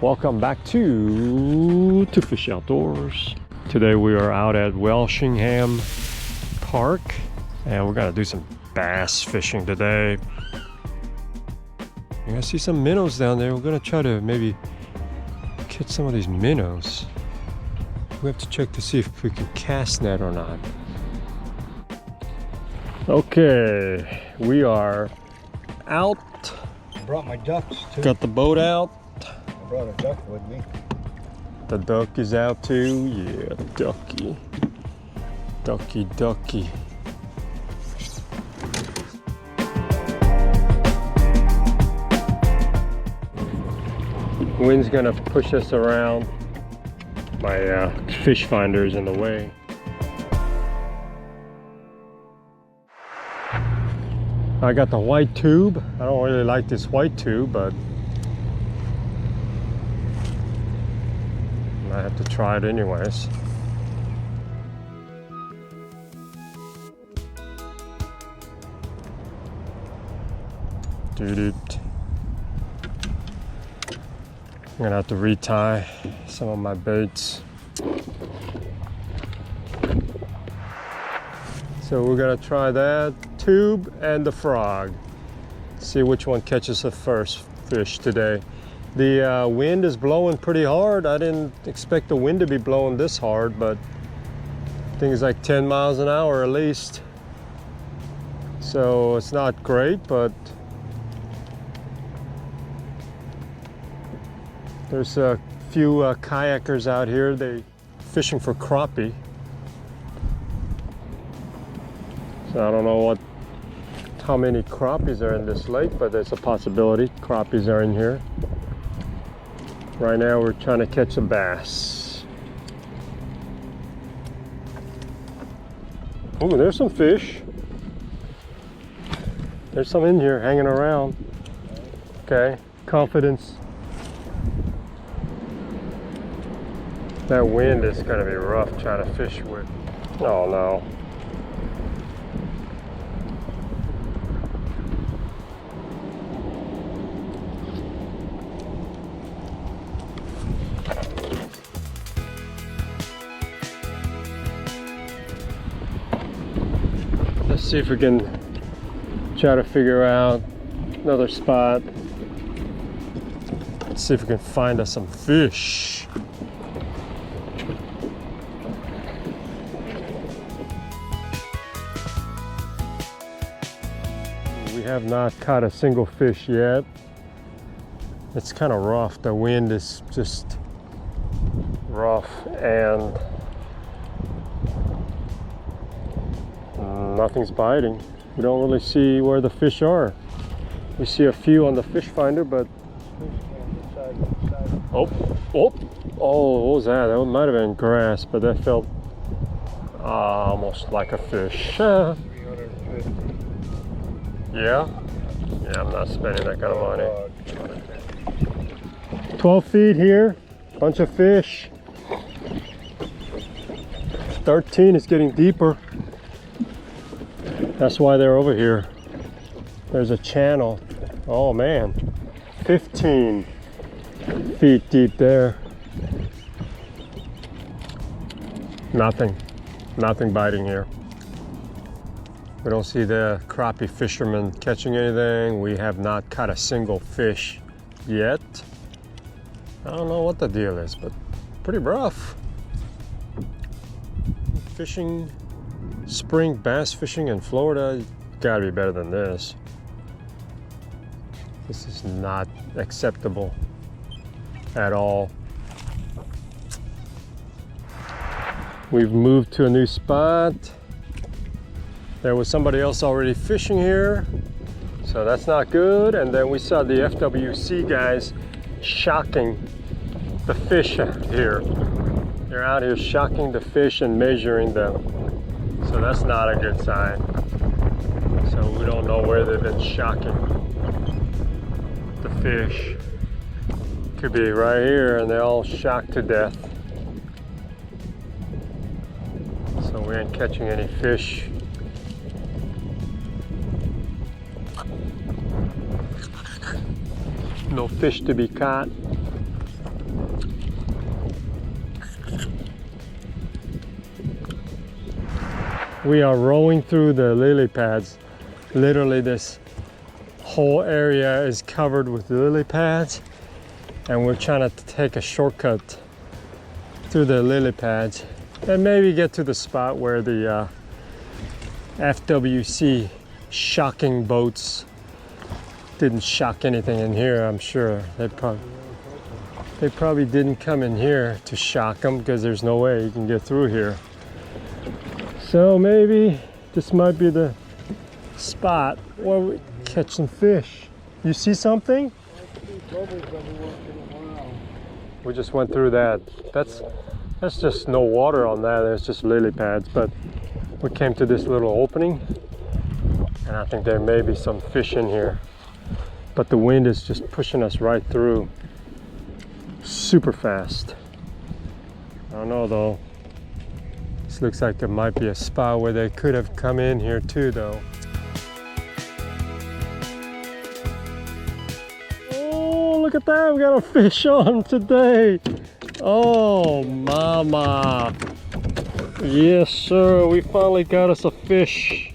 Welcome back to Fish Outdoors. Today we are out at Walsingham Park and we're gonna do some bass fishing today. You're gonna see some minnows down there. We're gonna try to maybe catch some of these minnows. We have to check to see if we can cast net or not. Okay, we are out. I brought my ducks too. Got the boat out. I brought a duck with me. The duck is out too. Yeah, ducky. Ducky, ducky. Wind's gonna push us around. My fish finder is in the way. I got the white tube. I don't really like this white tube, but I have to try it anyways. I'm gonna have to retie some of my baits. So we're gonna try that tube and the frog. See which one catches the first fish today. The wind is blowing pretty hard. I didn't expect the wind to be blowing this hard, but I think it's like 10 miles an hour at least. So it's not great, but there's a few kayakers out here. They fishing for crappie. So I don't know how many crappies are in this lake, but there's a possibility crappies are in here. Right now we're trying to catch a bass. Oh, there's some fish. There's some in here hanging around. Okay, confidence. That wind is gonna be rough trying to fish with. Oh no. Let's see if we can try to figure out another spot. Let's see if we can find us some fish. We have not caught a single fish yet. It's kind of rough. The wind is just rough and nothing's biting. We don't really see where the fish are. We see a few on the fish finder, but oh, what was that? That might have been grass, but that felt almost like a fish. Yeah, I'm not spending that kind of money. 12 feet here, bunch of fish. 13 is getting deeper. That's why they're over here. There's a channel. Oh man, 15 feet deep there. Nothing biting here. We don't see the crappie fishermen catching anything. We have not caught a single fish yet. I don't know what the deal is, but pretty rough. Fishing, spring bass fishing in Florida, gotta be better than this. This is not acceptable at all. We've moved to a new spot. There was somebody else already fishing here, so that's not good. And then we saw the FWC guys shocking the fish here. They're out here shocking the fish and measuring them. So that's not a good sign. So we don't know where they've been shocking the fish. Could be right here and they're all shocked to death. So we ain't catching any fish. No fish to be caught. We are rowing through the lily pads. Literally this whole area is covered with lily pads, and we're trying to take a shortcut through the lily pads and maybe get to the spot where the FWC shocking boats didn't shock anything in here. I'm sure they probably didn't come in here to shock them, because there's no way you can get through here. So maybe this might be the spot where we catch some fish. You see something? We just went through that. That's just no water on that. It's just lily pads. But we came to this little opening, and I think there may be some fish in here. But the wind is just pushing us right through, super fast. I don't know though. This looks like it might be a spot where they could have come in here too though. Oh, look at that, we got a fish on today. Oh, mama. Yes, sir, we finally got us a fish.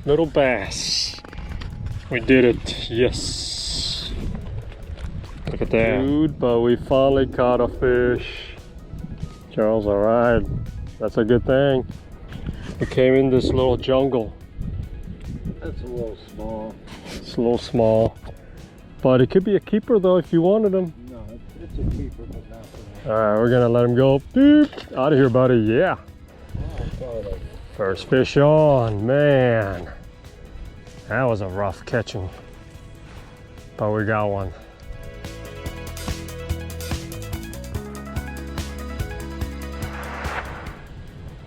Little bass. We did it, yes. Look at that. Dude, but we finally caught a fish. Charles, all right. That's a good thing. We came in this little jungle. That's a little small. It's a little small. But it could be a keeper though if you wanted him. No, it's a keeper, but not for me. All right, we're gonna let him go. Beep. Out of here, buddy, yeah. Oh, First fish on, man. That was a rough catching, but we got one.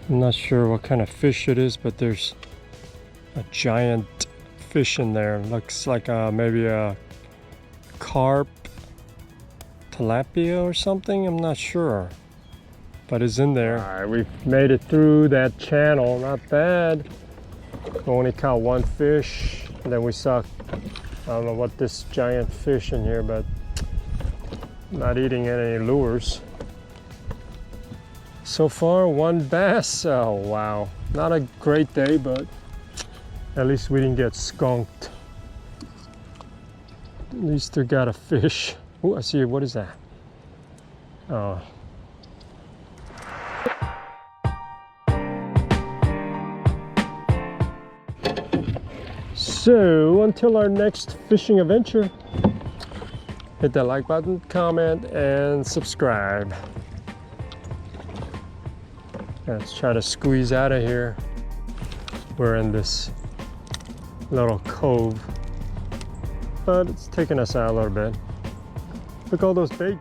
I'm not sure what kind of fish it is, but there's a giant fish in there. Looks like maybe a carp, tilapia or something. I'm not sure, but it's in there. All right, we've made it through that channel. Not bad. We only caught one fish, and then we saw, I don't know what this giant fish in here, but not eating any lures. So far, one bass. Oh, wow. Not a great day, but at least we didn't get skunked. At least we got a fish. Oh, I see it. What is that? Oh. So, until our next fishing adventure, hit that like button, comment, and subscribe. Let's try to squeeze out of here. We're in this little cove, but it's taking us out a little bit. Look at all those bait.